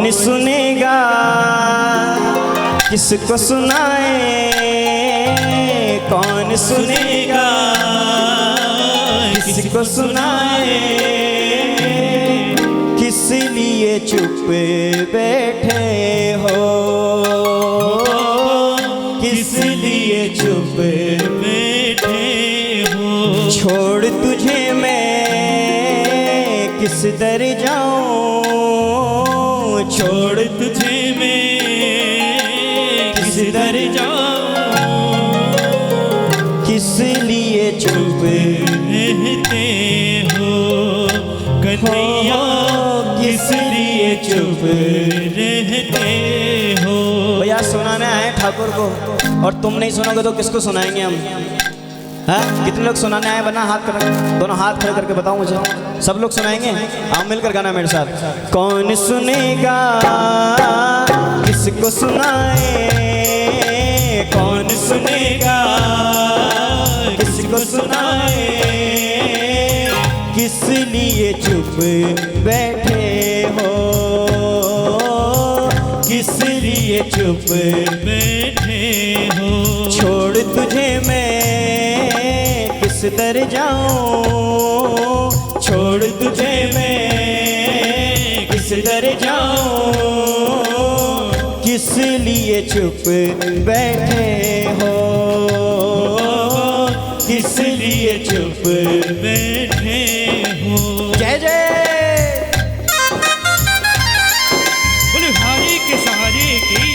कौन सुनेगा किसको सुनाए, कौन सुनेगा किसको सुनाए, किस लिए चुप बैठे हो, किस लिए चुप बैठे हो। छोड़ तुझे मैं किस दर जाऊं, छोड़ तुझे मैं किस दर जाऊं, किस लिए चुप रहते हो कन्हैया, किस लिए चुप रहते हो। भैया सुनाने आए ठाकुर को, और तुम नहीं सुनोगे तो किसको सुनाएंगे हम? हाँ कितने लोग सुनाने आए? बना हाथ कर, दोनों हाथ खड़े करके बताओ मुझे। सब लोग सुनाएंगे? आप मिलकर गाना मेरे साथ। कौन सुनेगा किसको सुनाए, कौन सुनेगा किसको सुनाए, किस लिए चुप बैठे हो, किस लिए चुप बैठे हो। छोड़ तुझे मैं किस दर जाऊं, छोड़ तुझे मैं किस दर जाऊं, किस लिए चुप बैठे हो, किस लिए चुप बैठे हो। जय जय बोले हारे के सहारे की।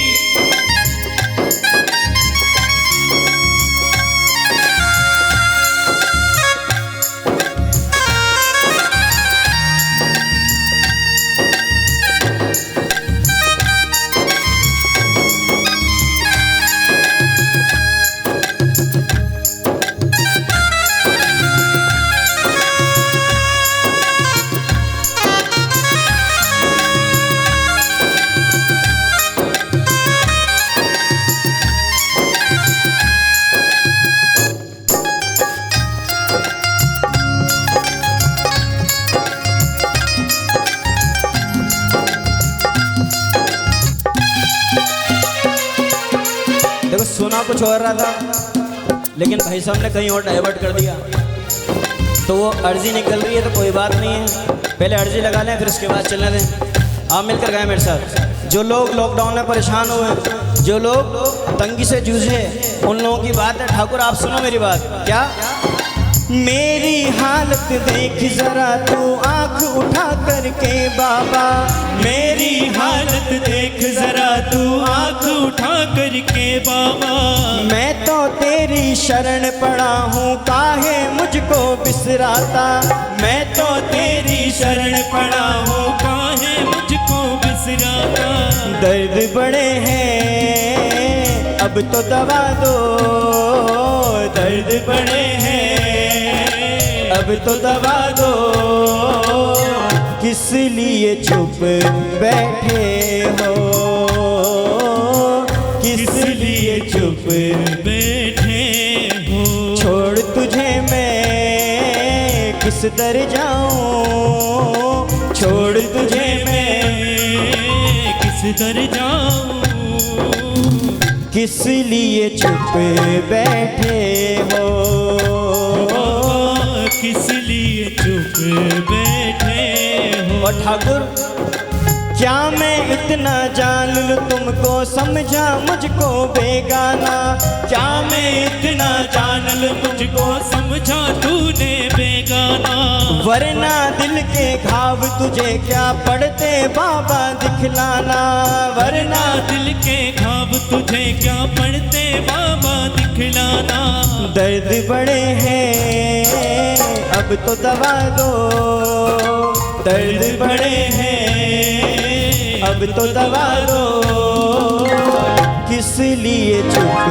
सोना कुछ और रहा था, लेकिन भाई साहब ने कहीं और डाइवर्ट कर दिया, तो वो अर्जी निकल रही है। तो कोई बात नहीं है, पहले अर्जी लगा लें फिर उसके बाद चलने दें। आप मिलकर गाएं मेरे साथ। जो लोग लॉकडाउन में परेशान हुए, जो लोग तंगी से जूझे, उन लोगों की बात है। ठाकुर आप सुनो मेरी बात। क्या? मेरी हालत देख जरा तू आंख उठा करके बाबा, मेरी हालत देख जरा तू आंख उठा करके बाबा। मैं तो तेरी शरण पड़ा हूँ काहे मुझको बिसराता, मैं तो तेरी शरण पड़ा हूँ काहे मुझको बिसराता। दर्द बड़े हैं अब तो दवा दो, दर्द बड़े हैं अब तो दबा दो, किस लिए चुप बैठे हो, किस लिए चुप बैठे हो। छोड़ तुझे मैं किस दर जाऊं, छोड़ तुझे मैं किस दर जाऊं, किस लिए चुप बैठे हो, किस लिए चुप बैठे हो। और ठाकुर क्या मैं इतना जान लूं तुमको समझा मुझको बेगाना, क्या मैं इतना जान लूं मुझको समझा तूने बेगाना। वरना दिल के घाव तुझे क्या पड़ते बाबा दिखलाना, वरना दिल के घाव तुझे क्या पड़ते बाबा दिखलाना। दर्द बड़े हैं अब तो दबा दो, दर्द बड़े हैं अब तो दबा दो, किस लिए चुप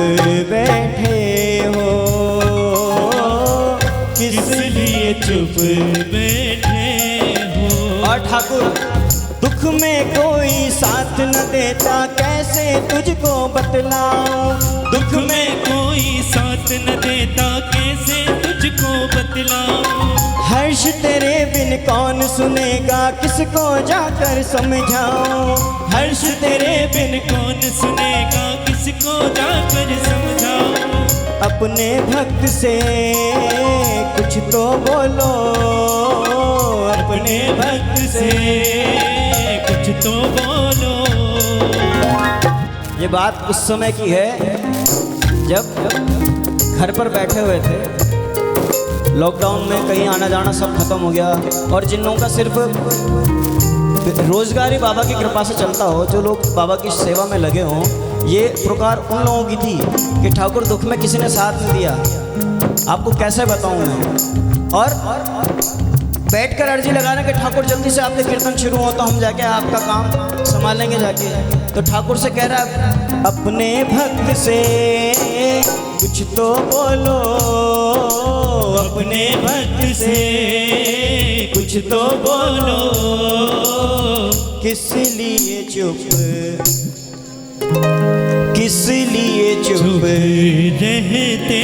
बैठे हो, किस लिए चुप बैठे हो। और ठाकुर दुख में कोई साथ न देता कैसे तुझको बतलाऊं, दुख में कोई साथ न देता कैसे तुझको बतलाऊं। हर्ष तेरे बिन कौन सुनेगा, किसको जाकर समझाऊं। हर्ष तेरे बिन कौन सुनेगा, किसको जाकर समझाऊं। अपने भक्त से कुछ तो बोलो, अपने भक्त से कुछ तो बोलो। ये बात उस समय की है जब घर पर बैठे हुए थे, लॉकडाउन में कहीं आना जाना सब खत्म हो गया, और जिन लोगों का सिर्फ रोजगार ही बाबा की कृपा से चलता हो, जो लोग बाबा की सेवा में लगे हों, ये प्रकार उन लोगों की थी कि ठाकुर दुख में किसी ने साथ नहीं दिया। आपको कैसे बताऊं मैं। और बैठकर अर्जी लगाने के ठाकुर जल्दी से आपके कीर्तन शुरू हो तो हम जाके आपका काम संभालेंगे जाके। तो ठाकुर से कह रहा है अपने भक्त से कुछ तो बोलो, अपने भक्त से कुछ तो बोलो। किस लिए चुप, किस लिए चुप रहते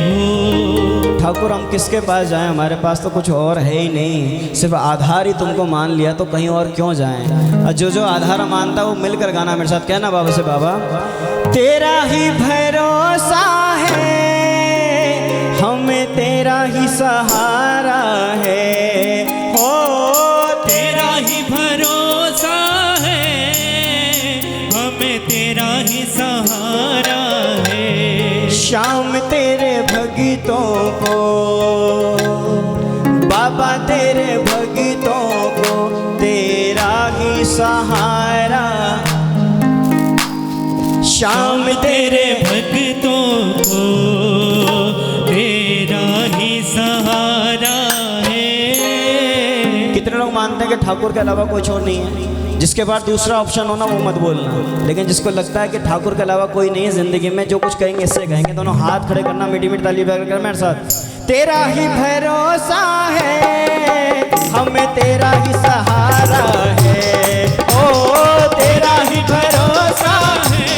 हो। ठाकुर हम किसके पास जाएं, हमारे पास तो कुछ और है ही नहीं, सिर्फ आधार ही तुमको मान लिया तो कहीं और क्यों जाएं। और जो जो आधार मानता वो मिलकर गाना मेरे साथ कहना बाबा से, बाबा तेरा ही भरोसा है, हमें तेरा ही सहारा है। हो तेरा ही भरोसा है, हमें तेरा ही सहारा है। शाम तेरे भगतों को, बाबा तेरे भगतों को तेरा ही सहारा। शाम तेरे भक्तों को तेरा ही सहारा है। कितने लोग मानते हैं कि ठाकुर के अलावा कोई और नहीं है, जिसके पास दूसरा ऑप्शन हो ना वो मत बोलना। लेकिन जिसको लगता है कि ठाकुर के अलावा कोई नहीं है जिंदगी में, जो कुछ कहेंगे इससे कहेंगे, दोनों हाथ खड़े करना, मीठी मीठी ताली बजाकर मेरे साथ। तेरा ही भरोसा है, हमें तेरा ही सहारा है। ओ तेरा ही भरोसा है,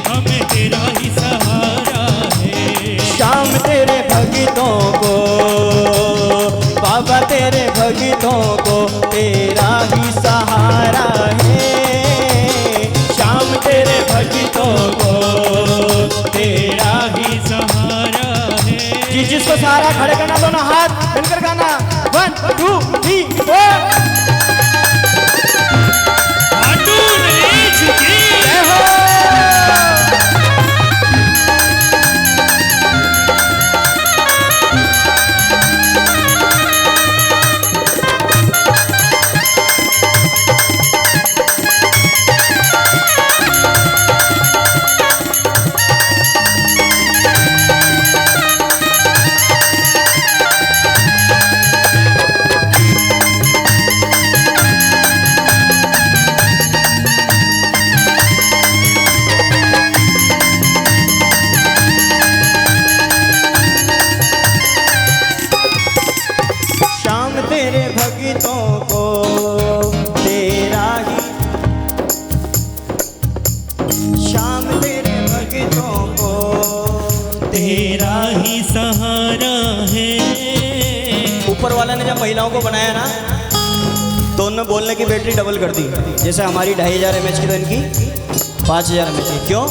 हमें तेरा ही सहारा है। शाम तेरे भगतों को, बाबा तेरे भगतों को तेरा ही सहारा है। शाम तेरे भगतों को तेरा ही सहारा है। जी जिसको सहारा खड़े करना, दोनों हाथ मिलकर गाना 1 2 3 4। खाटू नरेश की जय हो। ऊपर वाला ने जब महिलाओं को बनाया ना तो उनमें बोलने की बैटरी डबल कर दी। जैसे हमारी 2500 mAh की तो इनकी 5000 mAh की। क्यों?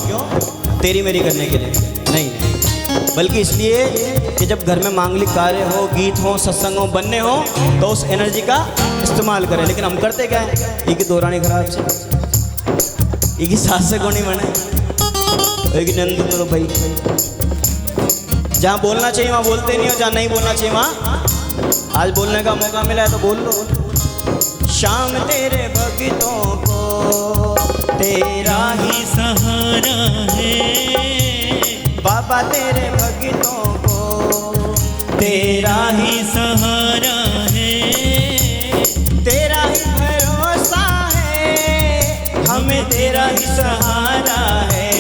तेरी मेरी करने के लिए नहीं, बल्कि इसलिए कि जब घर में मांगलिक कार्य हो, गीत हो, सत्संग हो, बनने हो तो उस एनर्जी का इस्तेमाल करें। लेकिन हम करते क्या है, ये की दौरानी खराब से, ये की सास से कौन ही बने, एक नंद करो भाई। जहाँ बोलना चाहिए वहाँ बोलते नहीं हो, जहाँ नहीं बोलना चाहिए वहाँ आज बोलने का मौका मिला है तो बोल लो। शाम तेरे भक्तों को तेरा ही सहारा है, बाबा तेरे भक्तों को तेरा ही सहारा है। तेरा ही भरोसा है, हमें तेरा ही सहारा है।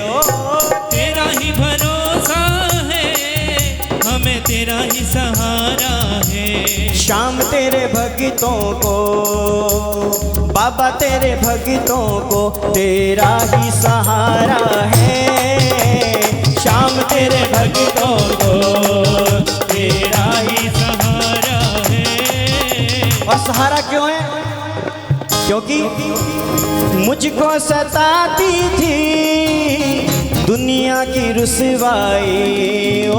ओ तेरा ही भरोसा है, हमें तेरा ही सहारा है। शाम तेरे भक्तों को, बाबा तेरे भक्तों को तेरा ही सहारा है। शाम श्याम तेरे भक्तों को तेरा ही सहारा है। और सहारा क्यों है? क्योंकि मुझको सताती थी दुनिया की रुसवाई। ओ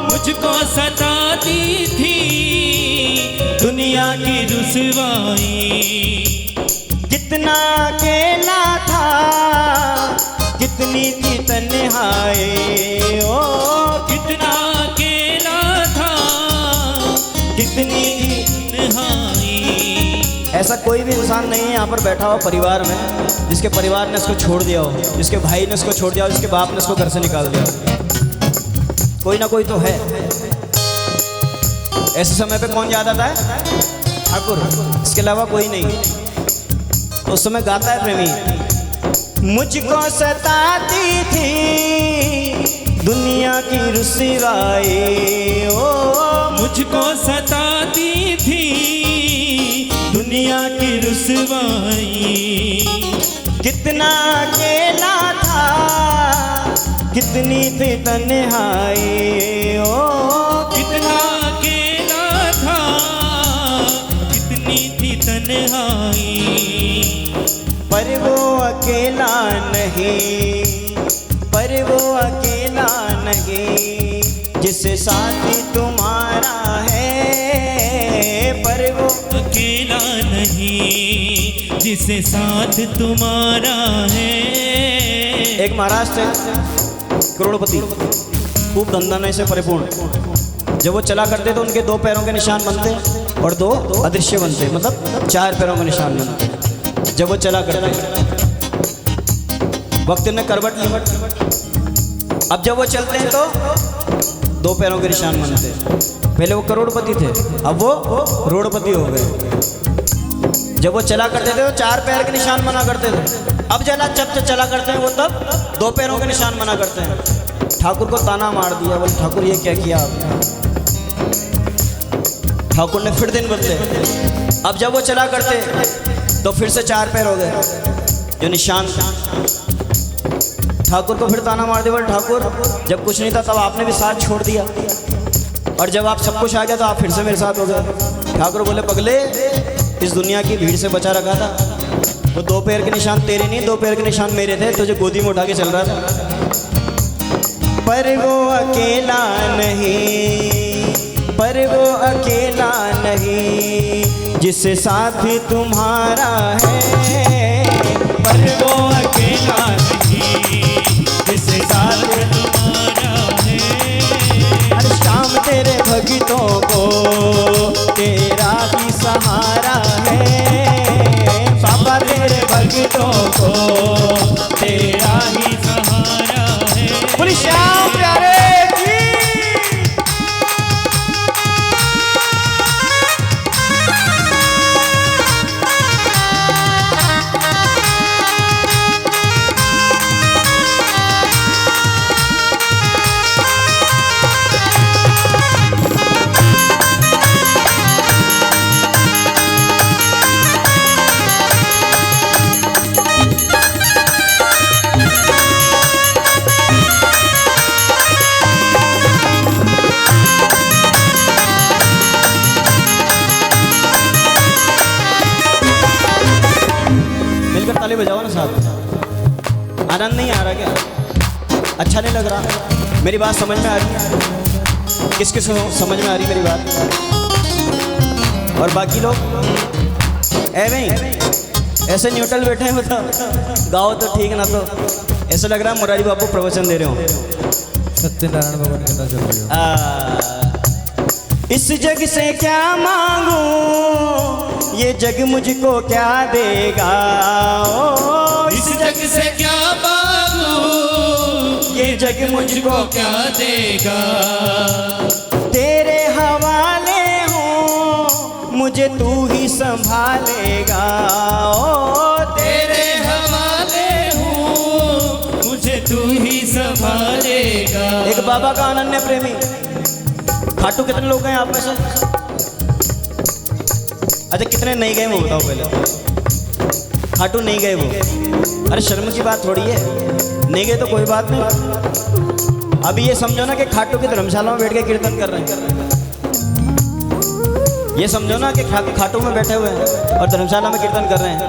मुझको सताती थी दुनिया की रुसवाई। कितना अकेला था, कितनी थी तन्हाई। ओ कितना अकेला था, कितनी तन्हाई। ऐसा कोई भी इंसान नहीं है यहाँ पर बैठा हो परिवार में जिसके परिवार ने उसको छोड़ दिया हो, जिसके भाई ने उसको छोड़ दिया हो, जिसके बाप ने उसको घर से निकाल दिया हो। कोई ना कोई तो है। ऐसे समय पे कौन याद आता है? ठाकुर, इसके अलावा कोई नहीं। तो उस समय गाता है प्रेमी, मुझको सताती थी दुनिया की रुसवाई। ओ मुझको सताती थी दुनिया की रुसवाई। कितना अकेला था, कितनी थी तन्हाई। ओ कितना अकेला था, कितनी थी तन्हाई। पर वो अकेला नहीं, पर वो अकेला नहीं जिससे साथी तुम्हारा है। पर वो अकेला नहीं जिसे साथ तुम्हारा है। एक महाराष्ट्र करोड़पति, खूब धंधा से परिपूर्ण। जब वो चला करते तो उनके 2 पैरों के निशान बनते और 2 अदृश्य बनते, मतलब 4 पैरों के निशान बनते जब वो चला करते। वक्त ने करवट ली। अब जब वो चलते हैं तो 2 पैरों के निशान बनते। पहले वो करोड़पति थे, अब वो रोड़पति हो गए। जब वो चला करते थे तो 4 पैर के निशान बना करते थे। अब जब चला करते हैं वो तब 2 पैरों के निशान बना करते हैं। ठाकुर को ताना मार दिया, बोले ठाकुर ये क्या किया आपने? ठाकुर ने फिर दिन बदले। अब जब वो चला करते तो फिर से 4 पैर हो गए जो निशान। ठाकुर को फिर ताना मार दिया, बोले ठाकुर जब कुछ नहीं था तब आपने भी साथ छोड़ दिया, और जब आप सब कुछ आ गया तो आप फिर से मेरे साथ हो गए। ठाकुर बोले पगले, इस दुनिया की भीड़ से बचा रखा था। वो 2 पैर के निशान तेरे नहीं, 2 पैर के निशान मेरे थे, तुझे गोदी में उठा के चल रहा था। पर वो अकेला नहीं, पर वो अकेला नहीं जिससे साथ तुम्हारा है। पर वो अकेला नहीं जिसे साथ तुम्हारा है। हर शाम तेरे भक्तों को तेरा ही सहारा है। बाबा तेरे भक्तों को तेरा ही सहारा है। बोली श्याम प्यारे की। ताली बजाओ ना साथ। आनंद नहीं आ रहा क्या? अच्छा नहीं लग रहा? मेरी बात समझ में आ रही है? किस किस को समझ में आ रही मेरी बात? और बाकी लोग ऐसे न्यूट्रल बैठे हैं, बताओ गाओ तो ठीक ना, तो ऐसा लग रहा है मुरारी बाबू प्रवचन दे रहे हो। सत्यनारायण भगवान की कथा चल रही हो। इस जग से क्या मांगू, ये जग मुझको क्या देगा। ओ इस जग से क्या मांगू, ये जग मुझको क्या देगा। तेरे हवाले हूँ, मुझे तू ही संभालेगा। ओ तेरे हवाले हूँ, मुझे तू ही संभालेगा। एक बाबा का अनन्य प्रेमी। खाटू कितने लोग हैं आप में से? अच्छा कितने नहीं गए वो बताओ पहले। खाटू नहीं गए वो? अरे शर्म की बात थोड़ी है, नहीं गए तो कोई बात नहीं। अभी ये समझो ना कि खाटू की धर्मशाला में बैठ के कीर्तन कर रहे हैं। ये समझो ना कि खाटू में बैठे हुए हैं और धर्मशाला में कीर्तन कर रहे हैं।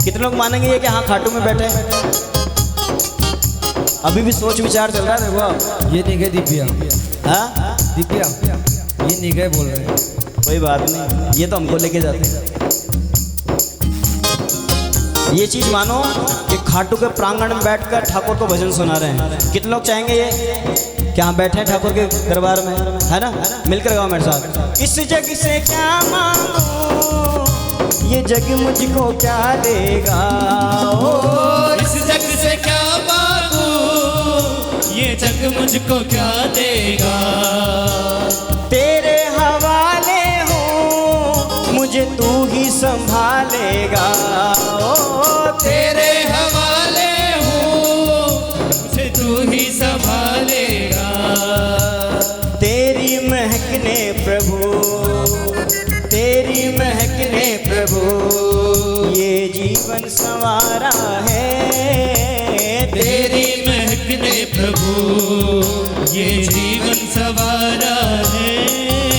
कितने लोग मानेंगे ये कि हाँ खाटू में बैठे हैं? अभी भी सोच विचार चल रहा है देखो। ये नहीं गए दिव्या, हाँ दिव्या ये नहीं गए बोल रहे हैं। कोई बात नहीं, ये तो हमको लेके जाते हैं। ये चीज मानो कि खाटू के प्रांगण में बैठकर ठाकुर को भजन सुना रहे हैं। कितने लोग चाहेंगे ये कि हाँ बैठे हैं ठाकुर के दरबार में, है ना? मिलकर गाओ मेरे साथ। इस जग से क्या मांगू, ये जग मुझको क्या देगा? ओ इस जग से क्या मांगू, ये जग मुझको क्या देगा? तेरे हवाले हूँ, मुझे तू ही संभालेगा। ओ तेरे हवाले हूँ, मुझे तू ही संभालेगा। तेरी महकने प्रभु, तेरी महकने प्रभु, ये जीवन संवारा है। तेरी महकने प्रभु, ये जीवन सवारा है।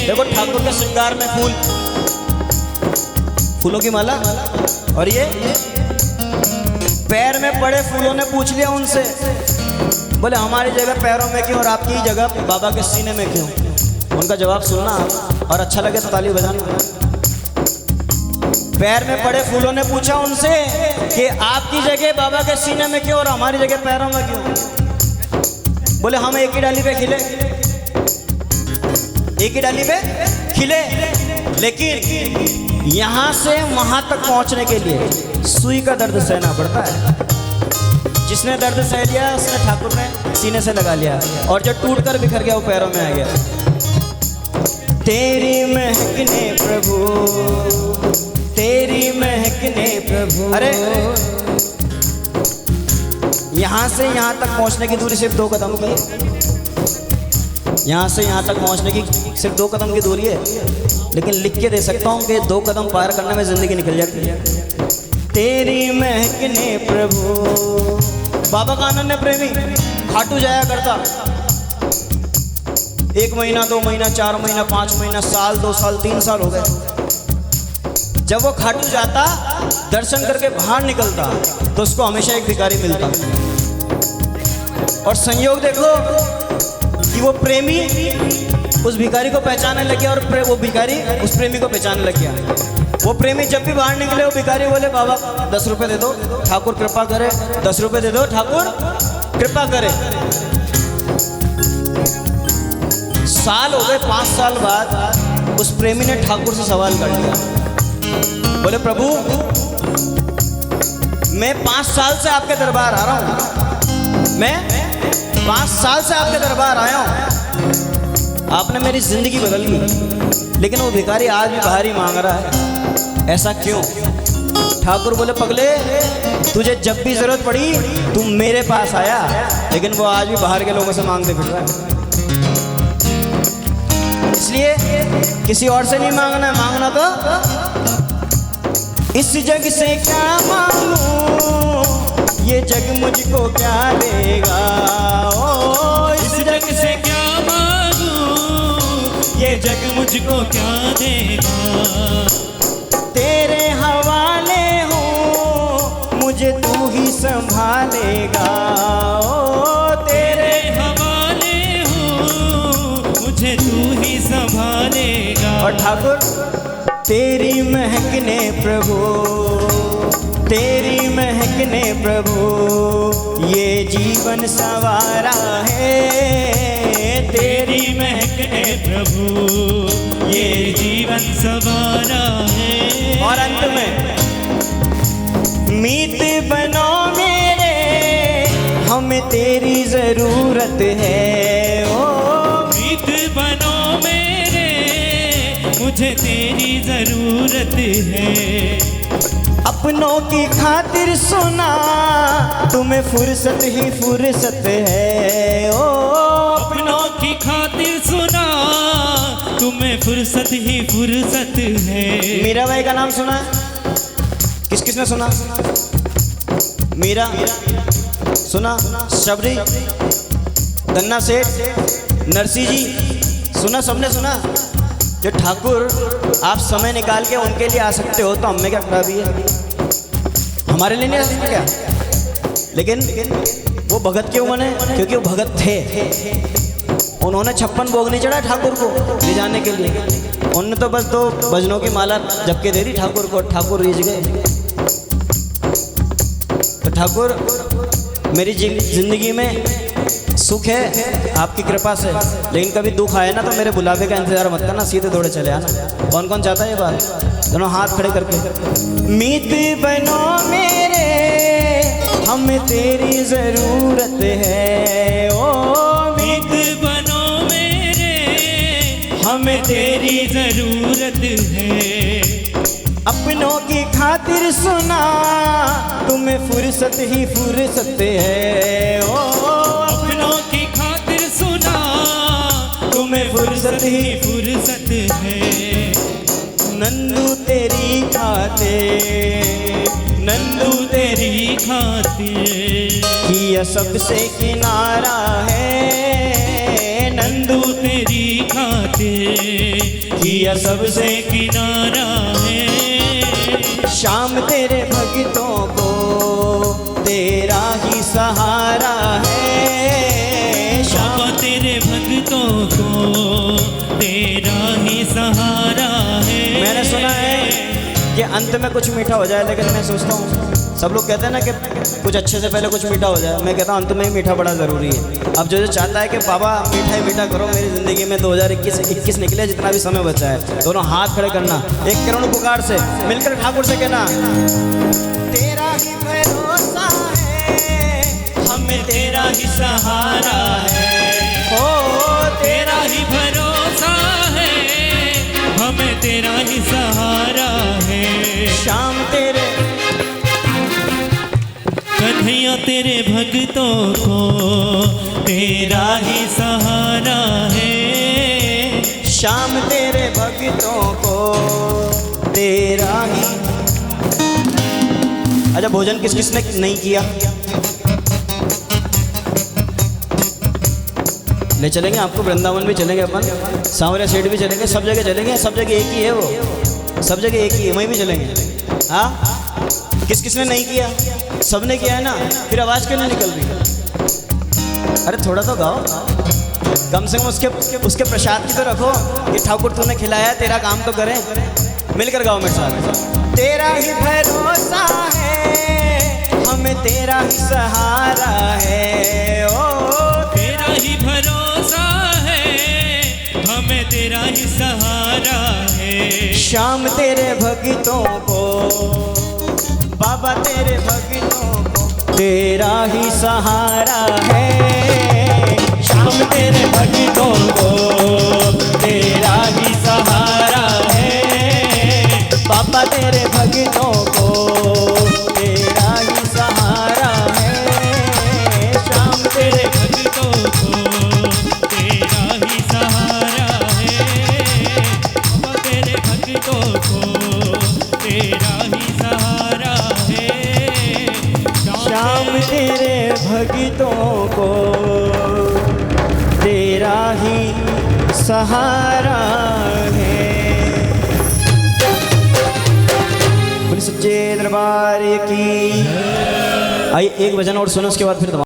देखो ठाकुर के श्रृंगार में फूल, फूलों की माला, और ये पैर में पड़े फूलों ने पूछ लिया उनसे, बोले हमारी जगह पैरों में क्यों और आपकी जगह बाबा के सीने में क्यों? उनका जवाब सुनना और अच्छा लगे तो ताली बजाना। पैर में पड़े फूलों ने पूछा उनसे कि आपकी जगह बाबा के सीने में क्यों और हमारी जगह पैरों में क्यों? बोले हम एक ही डाली पे खिले, एक ही डाली पे खिले, लेकिन यहाँ से वहां तक पहुंचने के लिए सुई का दर्द सहना पड़ता है। जिसने दर्द सह लिया उसने ठाकुर ने सीने से लगा लिया, और जो टूट कर बिखर गया वो पैरों में आ गया। तेरी महकने प्रभु, तेरी महकने प्रभु। अरे यहाँ से यहाँ तक पहुँचने की दूरी सिर्फ 2 कदम की है। यहाँ से यहाँ तक पहुँचने की सिर्फ 2 कदम की दूरी है, लेकिन लिख के दे सकता हूँ कि 2 कदम पार करने में जिंदगी निकल जाती है। तेरी महकने प्रभु। बाबा का अनन्य प्रेमी खाटू जाया करता, 1 महीना 2 महीना 4 महीना 5 महीना, साल 2 साल 3 साल हो गए। जब वो खाटू जाता, दर्शन करके बाहर निकलता, तो उसको हमेशा एक भिखारी मिलता। और संयोग देखो कि वो प्रेमी उस भिखारी को पहचानने लग गया, और वो भिखारी उस प्रेमी को पहचानने लग गया। वो प्रेमी जब भी बाहर निकले, वो भिखारी बोले बाबा 10 रुपए दे दो, ठाकुर कृपा करे। 10 रुपए दे दो, ठाकुर कृपा करे। साल हो गए, 5 साल बाद उस प्रेमी ने ठाकुर से सवाल कर लिया, बोले प्रभु मैं 5 साल से आपके दरबार आ रहा हूँ, मैं 5 साल से आपके दरबार आया हूँ, आपने मेरी जिंदगी बदल दी, लेकिन वो भिखारी आज भी बाहर ही मांग रहा है, ऐसा क्यों? ठाकुर बोले पगले तुझे जब भी जरूरत पड़ी तू मेरे पास आया, लेकिन वो आज भी बाहर के लोगों से मांगते फिर रहा है। इसलिए किसी और से नहीं मांगना है, मांगना तो इस जग से क्या मांगू, ये जग मुझको क्या देगा? ओ इस जग से क्या मांगू, ये जग मुझको क्या देगा? तेरे हवाले हूँ, मुझे तू ही संभालेगा। ओ तेरे हवाले हूँ, मुझे तू ही संभालेगा। और ठाकुर तेरी महकने प्रभु, तेरी महकने प्रभु, ये जीवन संवारा है। तेरी महकने प्रभु, ये जीवन संवारा है। और अंत में मीत बनो मेरे, हमें तेरी जरूरत है। ओ मीत बनो मेरे, मुझे तेरी जरूरत है। अपनों की खातिर सुना, तुम्हें फुर्सत ही फुर्सत है। ओ अपनों की खातिर सुना, तुम्हें फुर्सत ही फुर्सत है। मीरा बाई का नाम सुना? किस किसने सुना? मीरा सुना शबरी, गन्ना सेठ, नरसी जी, सुना सबने सुना। जो ठाकुर आप समय निकाल के उनके लिए आ सकते हो तो हमें क्या खराबी है, हमारे लिए नहीं आ सकते क्या? लेकिन वो भगत क्यों बने? क्योंकि वो भगत थे। उन्होंने 56 भोग नहीं चढ़ा ठाकुर को ले जाने के लिए, उन्होंने तो बस 2 भजनों की माला जबके दे दी ठाकुर को, ठाकुर रीझ गए। तो ठाकुर मेरी जिंदगी में सुख है आपकी कृपा से, लेकिन कभी दुख आए ना तो मेरे बुलावे का इंतजार मत करना, सीधे दौड़े चले आना। कौन कौन चाहता है ये बात? दोनों हाथ खड़े करके। मीत बनो मेरे, हमें तेरी जरूरत है। ओ मीत बनो मेरे, हमें तेरी जरूरत है। अपनों की खातिर सुना, तुम्हें फुर्सत ही फुर्सत है। ओ अपनों की खातिर सुना, तुम्हें फुर्सत ही फुर्सत है। नंदू तेरी खातिर, नंदू तेरी खातिर किया सबसे किनारा है। नंदू तेरी खातिर किया सबसे किनारा है। शाम तेरे भक्तों को तेरा ही सहारा है। शाम तेरे भक्तों को तेरा ही सहारा है। मैंने सुना है कि अंत में कुछ मीठा हो जाए, लेकिन मैं सोचता हूँ सब लोग कहते हैं ना कि कुछ अच्छे से पहले कुछ मीठा हो जाए, मैं कहता हूँ अंत में ही मीठा बड़ा ज़रूरी है। अब जो चाहता है कि बाबा मीठा ही मीठा करो मेरी ज़िंदगी में, 2021 निकले, जितना भी समय बचा है, दोनों हाथ खड़े करना, एक करुण पुकार से मिलकर ठाकुर से कहना, तेरा ही भरोसा है, हमें तेरा ही सहारा है। ओ तेरा ही भरोसा है, हमें तेरा ही सहारा है। शाम तेरे कन्हैया तेरे भक्तों को तेरा ही सहारा है। शाम तेरे भक्तों को तेरा ही। अच्छा, भोजन किस किसने नहीं किया? ले चलेंगे आपको, वृंदावन भी चलेंगे अपन, सांवरिया सेठ भी चलेंगे, सब जगह चलेंगे, सब जगह एक ही है वो, सब जगह एक ही है, वहीं भी चलेंगे। हाँ, किस किसने नहीं किया? सबने किया है ना, फिर आवाज़ क्यों नहीं निकल रही? अरे थोड़ा तो गाओ, कम से कम उसके प्रसाद की तो रखो कि ठाकुर तूने खिलाया, तेरा काम तो करें। मिलकर गाओ मेरे साथ। तेरा ही भरोसा है, हमें तेरा ही सहारा है। ओ तेरा ही भरोसा है, हमें तेरा ही सहारा है। शाम तेरे भक्तों को, बाबा तेरे भक्तों को तेरा ही सहारा है। शाम तेरे भक्तों को तेरा ही सहारा है। बाबा तेरे भक्तों को तेरा ही सहारा है। शाम तेरे भक्तों को तेरा ही सहारा है। बाबा तेरे भक्तों को तेरा ही सहारा है। शाम तेरे भक्तों को तेरा ही सहारा है। बोले सच्चे दरबार की। आइए एक भजन और सुनो, उसके बाद फिर